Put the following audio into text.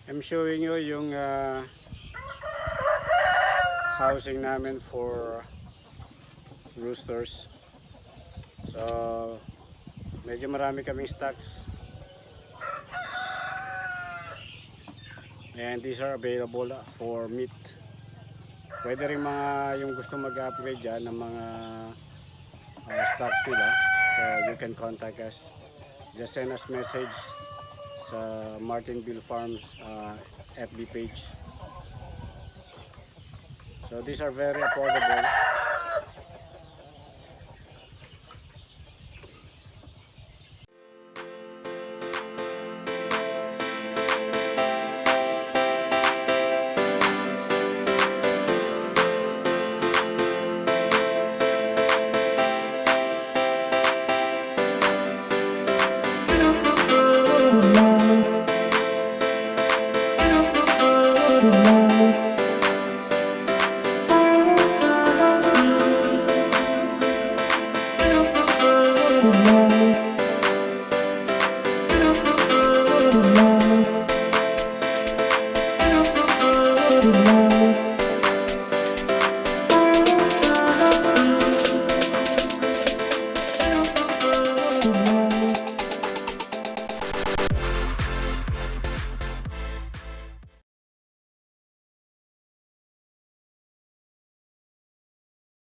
I'm showing you yung housing namin for roosters. So medyo marami kaming stocks, and these are available for meat. Pwede rin mga yung gusto mag-upgrade dyan ng mga stocks nila. So you can contact us. Just send us message sa Martinville Farms FB page. So these are very affordable.